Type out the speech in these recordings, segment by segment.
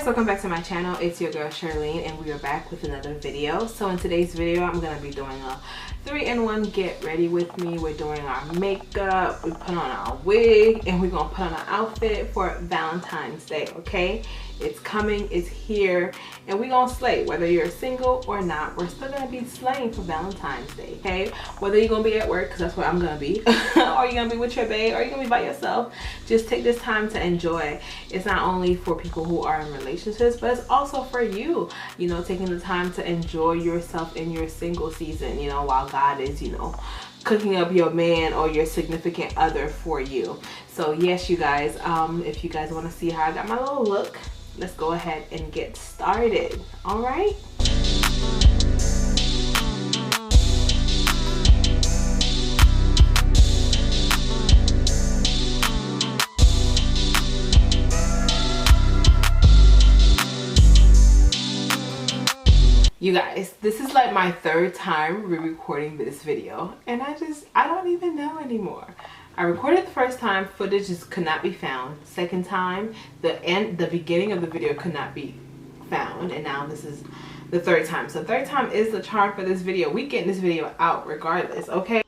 guys, welcome back to my channel. It's your girl Choerline and we are back with another video. So in today's video I'm gonna be doing a 3-in-1 get ready with me. We're doing our makeup, we put on our wig, and we're gonna put on an outfit for Valentine's Day. Okay, it's coming, it's here, and we're gonna slay. Whether you're single or not, we're still gonna be slaying for Valentine's Day. Okay, whether you're gonna be at work, because that's where I'm gonna be, or you're gonna be with your babe, or you're gonna be by yourself, just take this time to enjoy. It's not only for people who are in relationships, but it's also for you, you know, taking the time to enjoy yourself in your single season, you know, while God is, you know, cooking up your man or your significant other for you. So yes, you guys, if you guys want to see how I got my little look, let's go ahead and get started. All right. You guys, this is like my third time re-recording this video, and I don't even know anymore. I recorded the first time, footage just could not be found. Second time, the beginning of the video could not be found, and now this is the third time. So third time is the charm for this video. We getting this video out regardless, okay?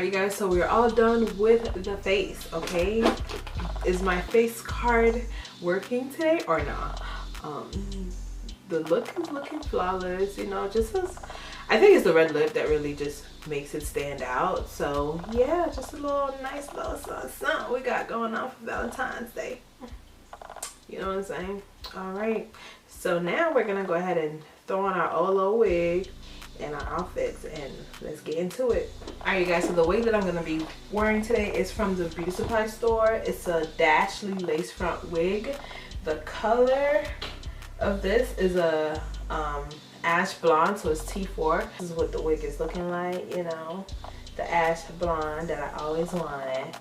Alright you guys, so we're all done with the face, okay? Is my face card working today or not? The look is looking flawless, you know, just as I think it's the red lip that really just makes it stand out. So yeah, just a little nice little something we got going on for Valentine's Day. You know what I'm saying? Alright, so now we're gonna go ahead and throw on our Olo wig and our outfits and let's get into it. Alright you guys, so the wig that I'm gonna be wearing today is from the beauty supply store. It's a Dashley lace front wig. The color of this is a ash blonde, so it's T4. This is what the wig is looking like, you know, the ash blonde that I always wanted,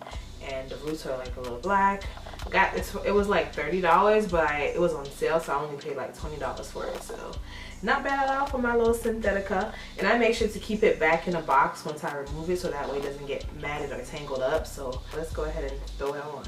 and the roots are like a little black. Got this, it was like $30, but it was on sale, so I only paid like $20 for it, so not bad at all for my little Synthetica. And I make sure to keep it back in a box once I remove it so that way it doesn't get matted or tangled up. So let's go ahead and throw it on.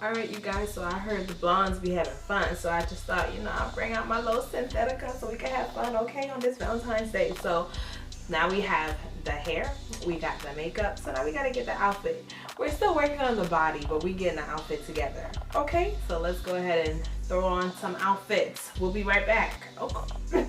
Alright you guys, so I heard the blondes be having fun, so I just thought, you know, I'll bring out my little Synthetica so we can have fun, okay, on this Valentine's Day. So now we have the hair, we got the makeup, so now we gotta get the outfit. We're still working on the body, but we getting the outfit together. Okay, so let's go ahead and throw on some outfits. We'll be right back. Okay.